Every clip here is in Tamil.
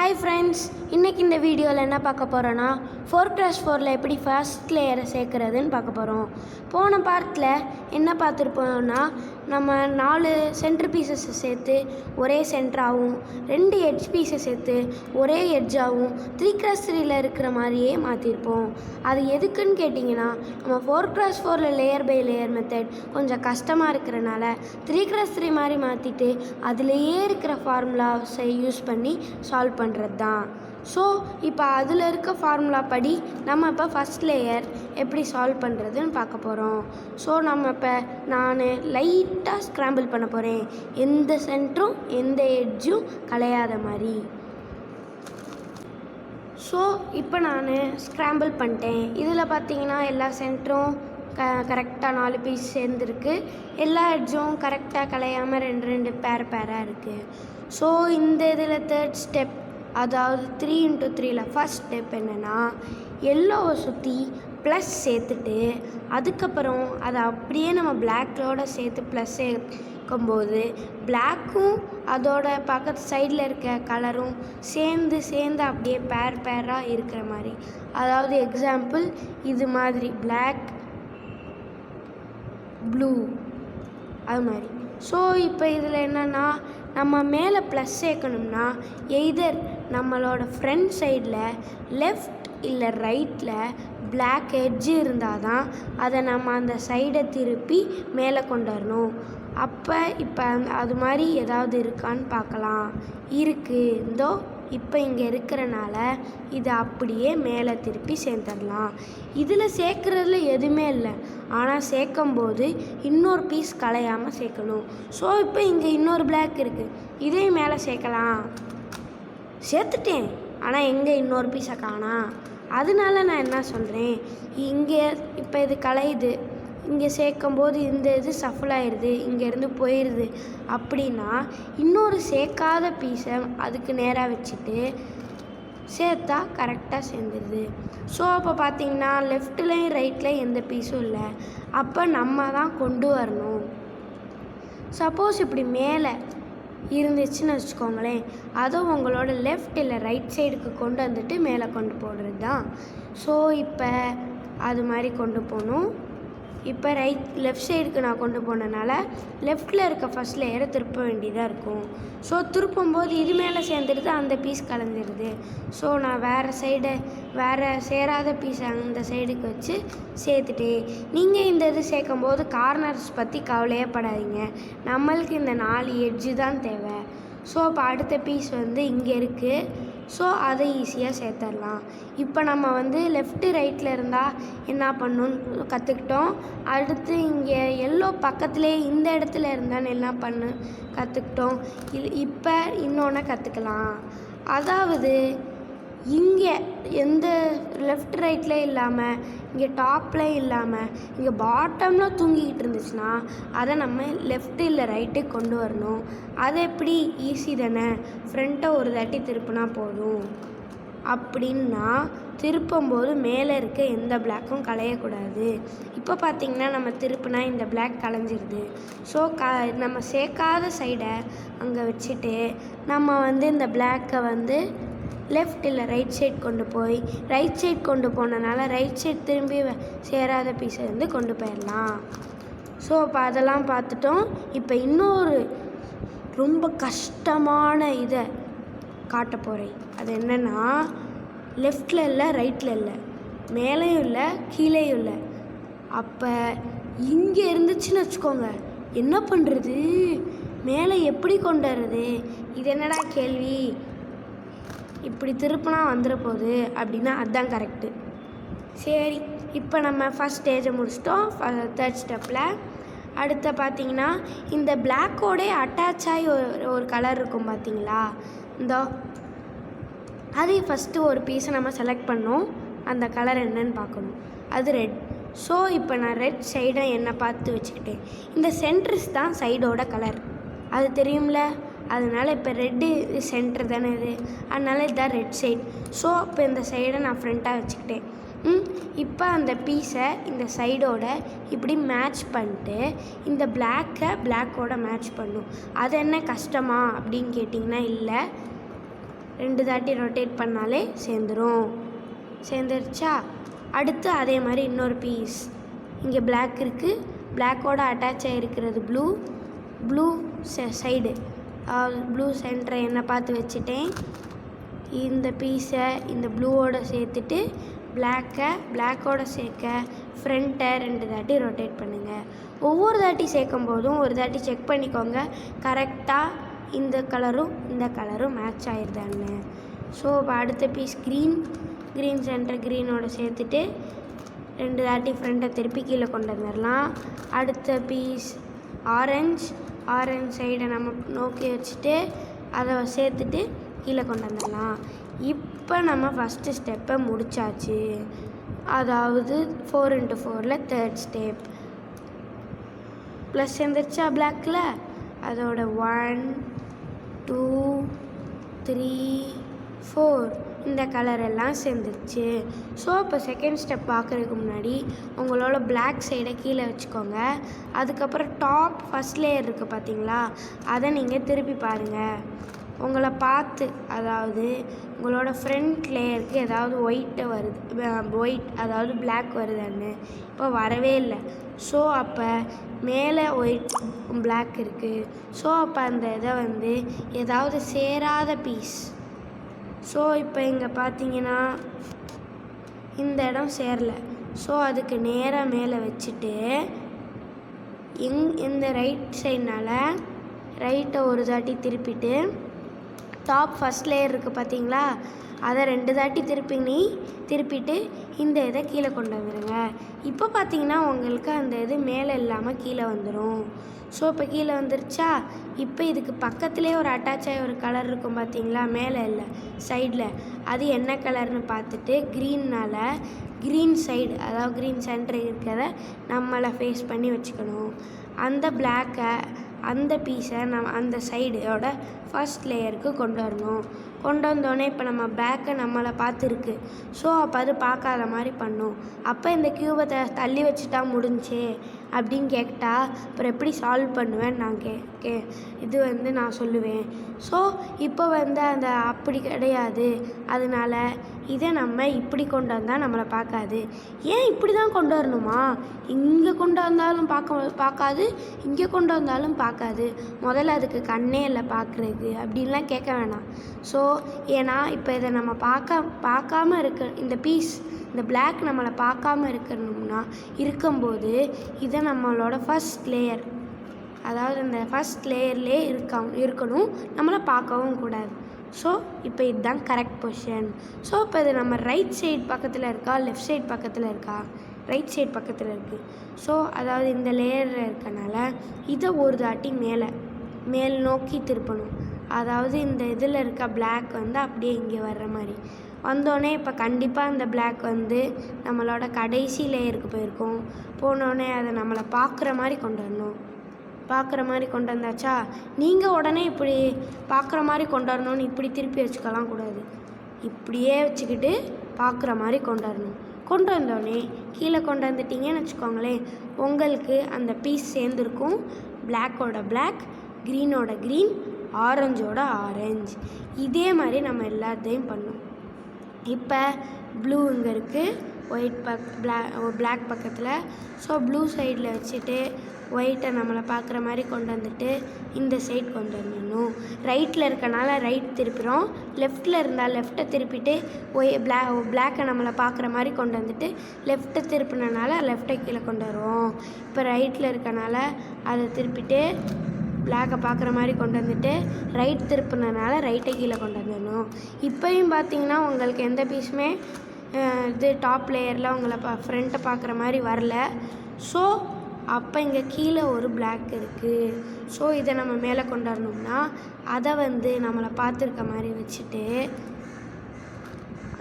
ஹாய் ஃப்ரெண்ட்ஸ், இன்றைக்கி இந்த வீடியோவில் என்ன பார்க்க போகிறோன்னா 4x4 எப்படி ஃபர்ஸ்ட் லேயரை சேர்க்குறதுன்னு பார்க்க போகிறோம். போன பார்ட்டில் என்ன பார்த்துருப்போம்னா, நம்ம 4 சென்டர் பீசஸை சேர்த்து ஒரே சென்டராகவும் 2 எட்ஜ் பீஸை சேர்த்து ஒரே எட்ஜாகவும் 3x3 இருக்கிற மாதிரியே மாற்றிருப்போம். அது எதுக்குன்னு கேட்டிங்கன்னா, நம்ம 4x4 layer by layer method கொஞ்சம் கஷ்டமாக இருக்கிறனால 3x3 மாதிரி மாற்றிட்டு அதுலேயே இருக்கிற ஃபார்முலாஸை யூஸ் பண்ணி சால்வ் பண்ணுறது தான். ஸோ இப்போ அதில் இருக்க ஃபார்முலா படி நம்ம இப்போ ஃபஸ்ட் லேயர் எப்படி சால்வ் பண்ணுறதுன்னு பார்க்க போகிறோம். ஸோ நம்ம இப்போ நான் லைட்டாக ஸ்க்ராம்பிள் பண்ண போகிறேன், எந்த சென்டரும் எந்த எட்ஜும் கலையாத மாதிரி. ஸோ இப்போ நான் ஸ்க்ராம்பிள் பண்ணிட்டேன். இதில் பார்த்தீங்கன்னா எல்லா சென்டரும் கரெக்டாக 4 பீஸ் சேர்ந்துருக்கு, எல்லா எட்ஜும் கரெக்டாக கலையாமல் 2 பேராக இருக்குது. ஸோ இந்த இதில் தேர்ட் ஸ்டெப், அதாவது 3x3ல் ஃபஸ்ட் ஸ்டெப் என்னென்னா, எல்லோவை சுற்றி ப்ளஸ் சேர்த்துட்டு அதுக்கப்புறம் அதை அப்படியே நம்ம பிளாக்கோட சேர்த்து ப்ளஸ் சேர்க்கும்போது பிளாக்கும் அதோட பக்கத்து சைடில் இருக்க கலரும் சேர்ந்து அப்படியே பேராக இருக்கிற மாதிரி. அதாவது எக்ஸாம்பிள் இது மாதிரி பிளாக் ப்ளூ அது மாதிரி. ஸோ இப்போ இதில் என்னென்னா, நம்ம மேலே ப்ளஸ் சேர்க்கணும்னா எய்தர் நம்மளோட ஃப்ரண்ட் சைடில் லெஃப்ட் இல்லை ரைட்டில் பிளாக் எட்ஜு இருந்தால் தான் அதை நம்ம அந்த சைடை திருப்பி மேலே கொண்டு வரணும். அப்போ இப்போ அது மாதிரி ஏதாவது இருக்கான்னு பார்க்கலாம். இருக்குது, இந்தோ இப்போ இங்கே இருக்கிறனால இதை அப்படியே மேலே திருப்பி சேர்த்துடலாம். இதில் சேர்க்குறதுல எதுவுமே இல்லை, ஆனால் சேர்க்கும்போது இன்னொரு பீஸ் கலையாமல் சேர்க்கணும். ஸோ இப்போ இங்கே இன்னொரு பிளாக் இருக்குது, இதையும் மேலே சேர்க்கலாம். சேர்த்துட்டேன், ஆனால் எங்கே இன்னொரு பீஸை காணா. அதனால நான் என்ன சொல்கிறேன், இங்கே இப்போ இது கலையுது, இங்கே சேர்க்கும்போது இந்த இது சஃபல் ஆயிடுது, இங்கேருந்து போயிடுது. அப்படின்னா இன்னொரு சேர்க்காத பீஸை அதுக்கு நேராக வச்சுட்டு சேர்த்தா கரெக்டாக சேர்ந்துடுது. ஸோ அப்போ பார்த்தீங்கன்னா லெஃப்ட்லேயும் ரைட்லேயும் எந்த பீஸும் இல்லை, அப்போ நம்ம தான் கொண்டு வரணும். சப்போஸ் இப்படி மேலே இருந்துச்சுன்னு வச்சுக்கோங்களேன், அதை உங்களோட லெஃப்ட் இல்லை ரைட் சைடுக்கு கொண்டு வந்துட்டு மேலே கொண்டு போடுறது தான். ஸோ இப்போ அது மாதிரி கொண்டு போகணும். இப்போ லெஃப்ட் சைடுக்கு நான் கொண்டு போனனால லெஃப்டில் இருக்க ஃபஸ்ட் லேயரை திருப்ப வேண்டியதாக இருக்கும். ஸோ திருப்பும்போது இது மேலே சேர்ந்துடுது, அந்த பீஸ் கலந்துடுது. ஸோ நான் வேறு சேராத பீஸ் அந்த சைடுக்கு வச்சு சேர்த்துட்டேன். நீங்கள் இந்த இது சேர்க்கும்போது கார்னர்ஸ் பற்றி கவலையே படாதீங்க, நம்மளுக்கு இந்த 4 எட்ஜு தான் தேவை. ஸோ இப்போ அடுத்த பீஸ் இங்கே இருக்குது, ஸோ அதை ஈஸியாக சேர்த்துடலாம். இப்போ நம்ம லெஃப்ட்டு ரைட்டில் இருந்தால் என்ன பண்ணணும்னு கற்றுக்கிட்டோம். அடுத்து இங்கே எல்லோ பக்கத்துலேயே இந்த இடத்துல இருந்தால் என்ன கற்றுக்கிட்டோம். இப்போ இன்னொன்று கற்றுக்கலாம். அதாவது இங்கே எந்த லெஃப்ட் ரைட்டில் இல்லாமல் இங்கே டாப்பில் இல்லாமல் இங்கே பாட்டமில் தூங்கிக்கிட்டு இருந்துச்சுன்னா அதை நம்ம லெஃப்ட்டு இல்லை ரைட்டுக்கு கொண்டு வரணும். அது எப்படி, ஈஸி தானே, ஃப்ரண்ட்டை ஒரு தாட்டி திருப்பினா போதும். அப்படின்னா திருப்பும்போது மேலே இருக்க எந்த பிளாக்கும் கலையக்கூடாது. இப்போ பார்த்திங்கன்னா நம்ம திருப்பினா இந்த பிளாக் கலைஞ்சிருது. ஸோ நம்ம சேர்க்காத சைடை அங்கே வச்சுட்டு நம்ம இந்த பிளாக்கை லெஃப்ட் இல்லை ரைட் சைட் கொண்டு போய் ரைட் சைட் கொண்டு போனனால ரைட் சைட் திரும்பி சேராத பீஸை கொண்டு போயிடலாம். ஸோ இப்போ அதெல்லாம் பார்த்துட்டோம். இப்போ இன்னொரு ரொம்ப கஷ்டமான இதை காட்ட போகிறேன். அது என்னென்னா, லெஃப்டில் இல்லை ரைட்டில் இல்லை, மேலேயும் இல்லை கீழேயும் இல்லை. அப்போ இங்கே இருந்துச்சுன்னு வச்சுக்கோங்க, என்ன பண்ணுறது, மேலே எப்படி கொண்டு வர்றது? இது என்னடா கேள்வி, இப்படி திருப்பினா வந்துட போகுது அப்படின்னா அதுதான் கரெக்டு. சரி, இப்போ நம்ம ஃபஸ்ட் ஸ்டேஜை முடிச்சிட்டோம். தேர்ட் ஸ்டெப்பில் அடுத்த பார்த்திங்கன்னா, இந்த பிளாக்கோட அட்டாச் ஆகி ஒரு கலர் இருக்கும் பார்த்தீங்களா, இந்தோ அதே ஃபஸ்ட்டு ஒரு பீஸை நம்ம செலக்ட் பண்ணோம். அந்த கலர் என்னன்னு பார்க்கணும், அது ரெட். ஸோ இப்போ நான் ரெட் சைடை என்னை பார்த்து வச்சுக்கிட்டேன். இந்த சென்டர்ஸ் தான் சைடோட கலர், அது தெரியும்ல. அதனால் இப்போ ரெட்டு சென்டர் தானே இது, அதனால் இதுதான் ரெட் சைட். ஸோ இப்போ இந்த சைடை நான் ஃப்ரண்ட்டாக வச்சுக்கிட்டேன். இப்போ அந்த பீஸை இந்த சைடோட இப்படி மேட்ச் பண்ணிட்டு இந்த பிளாக்கோட மேட்ச் பண்ணும். அது என்ன கஷ்டமா அப்படின்னு கேட்டிங்கன்னா இல்லை, 2 தாட்டி ரொட்டேட் பண்ணாலே சேர்ந்துருச்சா. அடுத்து அதே மாதிரி இன்னொரு பீஸ். இங்கே பிளாக் இருக்குது, பிளாக்கோட அட்டாச் ஆகிருக்கிறது ப்ளூ சைடு, ப்ளூ சென்டரை என்ன பார்த்து வச்சுட்டேன். இந்த பீஸை இந்த ப்ளூவோட சேர்த்துட்டு பிளாக்கோட சேர்க்க ஃப்ரண்ட்டை 2 தாட்டி ரொட்டேட் பண்ணுங்கள். ஒவ்வொரு தாட்டி சேர்க்கும் போதும் ஒரு தாட்டி செக் பண்ணிக்கோங்க கரெக்டாக இந்த கலரும் மேட்ச் ஆகிடுதான்னு. ஸோ இப்போ அடுத்த பீஸ் க்ரீன் சென்டர் க்ரீனோட சேர்த்துட்டு 2 தாட்டி ஃப்ரண்ட்டை திருப்பி கீழே கொண்டு வந்துடலாம். அடுத்த பீஸ் ஆரஞ்சு சைடை நம்ம நோக்கி வச்சுட்டு அதை சேர்த்துட்டு கீழே கொண்டு வந்துடலாம். இப்போ நம்ம ஃபஸ்ட்டு ஸ்டெப்பை முடித்தாச்சு. அதாவது 4x4ல் 3rd ஸ்டெப் ப்ளஸ் சேர்ந்துருச்சா பிளாக்கில். அதோட 1 2 3 4 இந்த கலரெல்லாம் சேர்ந்துருச்சு. ஸோ இப்போ செகண்ட் ஸ்டெப் பார்க்குறதுக்கு முன்னாடி உங்களோட பிளாக் சைடை கீழே வச்சுக்கோங்க. அதுக்கப்புறம் டாப் ஃபஸ்ட் லேயர் இருக்குது பார்த்தீங்களா, அதை நீங்கள் திருப்பி பாருங்கள். உங்களை பார்த்து, அதாவது உங்களோட ஃப்ரண்ட் லேயருக்கு ஏதாவது ஒயிட் அதாவது பிளாக் வருதான்னு. இப்போ வரவே இல்லை. ஸோ அப்போ மேலே ஒயிட் பிளாக் இருக்குது. ஸோ அப்போ அந்த இதை ஏதாவது சேராத பீஸ். ஸோ இப்போ இங்கே பார்த்தீங்கன்னா இந்த இடம் சேரல. ஸோ அதுக்கு நேராக மேலே வச்சுட்டு இந்த ரைட் சைட்னால் ரைட்டை ஒரு தாட்டி திருப்பிட்டு டாப் ஃபஸ்ட் லேயர் இருக்குது பார்த்தீங்களா, அதை 2 தாட்டி திருப்பிட்டு இந்த இதை கீழே கொண்டு வந்துடுங்க. இப்போ பார்த்தீங்கன்னா உங்களுக்கு அந்த இது மேலே இல்லாமல் கீழே வந்துடும். ஸோ இப்போ கீழே வந்துருச்சா. இப்போ இதுக்கு பக்கத்துலேயே ஒரு அட்டாச் ஆகி ஒரு கலர் இருக்கும் பார்த்தீங்களா, மேலே இல்லை சைடில், அது என்ன கலர்னு பார்த்துட்டு க்ரீன் சைடு, அதாவது க்ரீன் சென்டர் இருக்கிறத நம்மளை ஃபேஸ் பண்ணி வச்சுக்கணும். அந்த பீஸை அந்த சைடோட ஃபஸ்ட் லேயருக்கு கொண்டு வரணும். கொண்டு வந்தோடனே இப்போ நம்ம பேக்கை நம்மளை பார்த்துருக்கு. ஸோ அப்போ அது பார்க்காத மாதிரி பண்ணும். அப்போ இந்த க்யூபை தள்ளி வச்சுட்டா முடிஞ்சே அப்படின்னு கேட்டால் அப்புறம் எப்படி சால்வ் பண்ணுவேன்னு நான் சொல்லுவேன். ஸோ இப்போ அந்த அப்படி கிடையாது. அதனால இதை நம்ம இப்படி கொண்டு வந்தால் நம்மளை பார்க்காது. ஏன் இப்படி தான் கொண்டு வரணுமா? இங்கே கொண்டு வந்தாலும் பார்க்காது, இங்கே கொண்டு வந்தாலும் பார்க்காது. முதல்ல அதுக்கு கண்ணே இல்லை பார்க்குறதுக்கு அப்படின்லாம் கேட்க வேணாம். ஸோ ஏன்னா இப்போ இதை நம்ம பார்க்காம இந்த பீஸ், இந்த பிளாக் நம்மளை பார்க்காம இருக்கும்போது இதை நம்மளோட ஃபஸ்ட் லேயர், அதாவது இந்த ஃபஸ்ட் லேயர்லேயே இருக்கணும், நம்மளை பார்க்கவும் கூடாது. ஸோ இப்போ இதுதான் கரெக்ட் பொசிஷன். ஸோ இப்போ இது நம்ம ரைட் சைடு பக்கத்தில் இருக்கா, லெஃப்ட் சைடு பக்கத்தில் இருக்கா? ரைட் சைடு பக்கத்தில் இருக்குது. ஸோ அதாவது இந்த லேயரில் இருக்கனால இதை ஒரு தாட்டி மேல் நோக்கி திருப்பணும். அதாவது இந்த இதில் இருக்க பிளாக் அப்படியே இங்கே வர்ற மாதிரி வந்தோடனே இப்போ கண்டிப்பாக இந்த பிளாக் நம்மளோட கடைசி லேயருக்கு போனோடனே அதை நம்மளை பார்க்குற மாதிரி கொண்டு வந்தாச்சா. நீங்கள் உடனே இப்படி பார்க்குற மாதிரி கொண்டு வரணும்னு இப்படி திருப்பி வச்சுக்கலாம் கூடாது. இப்படியே வச்சுக்கிட்டு பார்க்குற மாதிரி கொண்டு வந்தோடனே கீழே கொண்டு வந்துட்டிங்கன்னு வச்சுக்கோங்களேன், உங்களுக்கு அந்த பீஸ் சேர்ந்துருக்கும். பிளாக்கோட பிளாக், க்ரீனோட க்ரீன், ஆரஞ்சோட ஆரஞ்சு. இதே மாதிரி நம்ம எல்லாத்தையும் பண்ணோம். இப்போ ப்ளூ இங்கே இருக்குது, ஒயிட் பிளாக் பக்கத்தில். ஸோ ப்ளூ சைடில் வச்சுட்டு ஒயிட்டை நம்மளை பார்க்குற மாதிரி கொண்டு வந்துட்டு இந்த சைட் கொண்டு வந்துடணும். ரைட்டில் இருக்கனால ரைட் திருப்பிடும், லெஃப்ட்டில் இருந்தால் லெஃப்ட்டை திருப்பிட்டு பிளாக்கை நம்மளை பார்க்குற மாதிரி கொண்டு வந்துட்டு லெஃப்ட்டை திருப்பினால லெஃப்ட்டை கீழே கொண்டு வருவோம். இப்போ ரைட்டில் இருக்கனால அதை திருப்பிட்டு பிளாக்கை பார்க்குற மாதிரி கொண்டு வந்துட்டு ரைட் திருப்பினால ரைட்டை கீழே கொண்டு வந்துடணும். இப்போயும் பார்த்தீங்கன்னா உங்களுக்கு எந்த பீஸுமே டாப் லேயரில் உங்களை ஃப்ரண்ட்டை பார்க்குற மாதிரி வரல. ஸோ அப்போ இங்கே கீழே ஒரு பிளாக் இருக்குது. ஸோ இதை நம்ம மேலே கொண்டு வரணும்னா அதை நம்மளை பார்த்துருக்க மாதிரி வச்சுட்டு,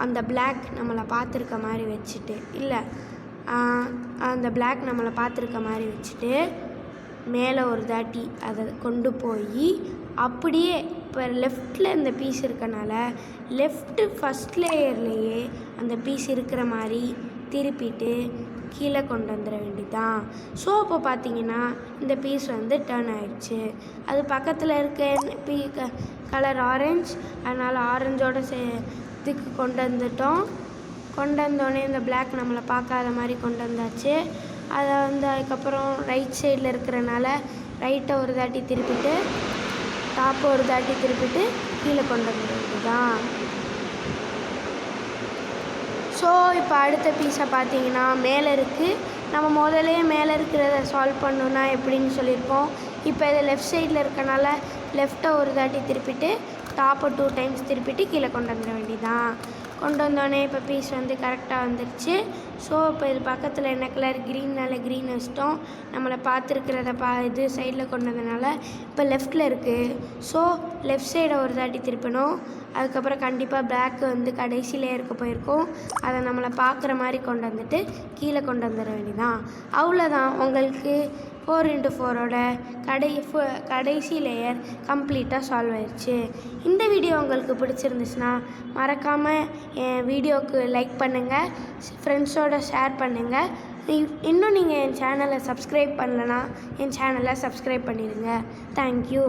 அந்த பிளாக் நம்மளை பார்த்துருக்க மாதிரி வச்சுட்டு, இல்லை அந்த பிளாக் நம்மளை பார்த்துருக்க மாதிரி வச்சுட்டு மேலே ஒரு தாட்டி அதை கொண்டு போய் அப்படியே இப்போ லெஃப்டில் இந்த பீஸ் இருக்கனால லெஃப்ட்டு ஃபஸ்ட் லேயர்லேயே அந்த பீஸ் இருக்கிற மாதிரி திருப்பிட்டு கீழே கொண்டு வந்துட வேண்டியதான். ஸோ இப்போ பார்த்தீங்கன்னா இந்த பீஸ் வந்து டர்ன் ஆயிடுச்சு. அது பக்கத்தில் இருக்க கலர் ஆரஞ்ச், அதனால் ஆரஞ்சோட இதுக்கு கொண்டு வந்துட்டோம். கொண்டு வந்தோடனே இந்த பிளாக் நம்மளை பார்க்காத மாதிரி கொண்டு வந்தாச்சு. அதை வந்து அதுக்கப்புறம் ரைட் சைடில் இருக்கிறனால ரைட்டை ஒரு தாட்டி திருப்பிட்டு டாப்பை ஒரு தாட்டி திருப்பிட்டு கீழே கொண்டு வந்துட வேண்டியதான். ஸோ இப்போ அடுத்த பீஸை பார்த்தீங்கன்னா மேலே இருக்குது. நம்ம முதலே மேலே இருக்கிறத சால்வ் பண்ணணுன்னா எப்படின்னு சொல்லியிருப்போம். இப்போ இதை லெஃப்ட் சைடில் இருக்கனால லெஃப்ட்டை ஒரு தாட்டி திருப்பிட்டு டாப்பை 2 டைம்ஸ் திருப்பிட்டு கீழே கொண்டு வந்துட வேண்டியதான். கொண்டு வந்தோடனே இப்போ பீஸ் வந்து கரெக்டாக வந்துடுச்சு. ஸோ இப்போ இது பக்கத்தில் என்ன கலர் க்ரீன்னால க்ரீன் வச்சிட்டோம். நம்மளை பார்த்துருக்கிறத இது சைடில் கொண்டு வந்ததுனால இப்போ லெஃப்டில் இருக்குது. ஸோ லெஃப்ட் சைடை ஒரு தாட்டி திருப்பணும். அதுக்கப்புறம் கண்டிப்பாக பிளாக் வந்து கடைசி லேயருக்கு போயிருக்கும். அதை நம்மளை பார்க்குற மாதிரி கொண்டு வந்துட்டு கீழே கொண்டு வந்துட வேண்டியதான். அவ்வளோதான், உங்களுக்கு 4x4ஓட கடைசி லேயர் கம்ப்ளீட்டாக சால்வ் ஆயிடுச்சு. இந்த வீடியோ உங்களுக்கு பிடிச்சிருந்துச்சுன்னா மறக்காமல் என் வீடியோவுக்கு லைக் பண்ணுங்கள், ஃப்ரெண்ட்ஸோடு ஷேர் பண்ணுங்கள். இன்னும் நீங்கள் என் சேனலை சப்ஸ்கிரைப் பண்ணலன்னா என் சேனலை சப்ஸ்கிரைப் பண்ணிடுங்க. தேங்க்யூ.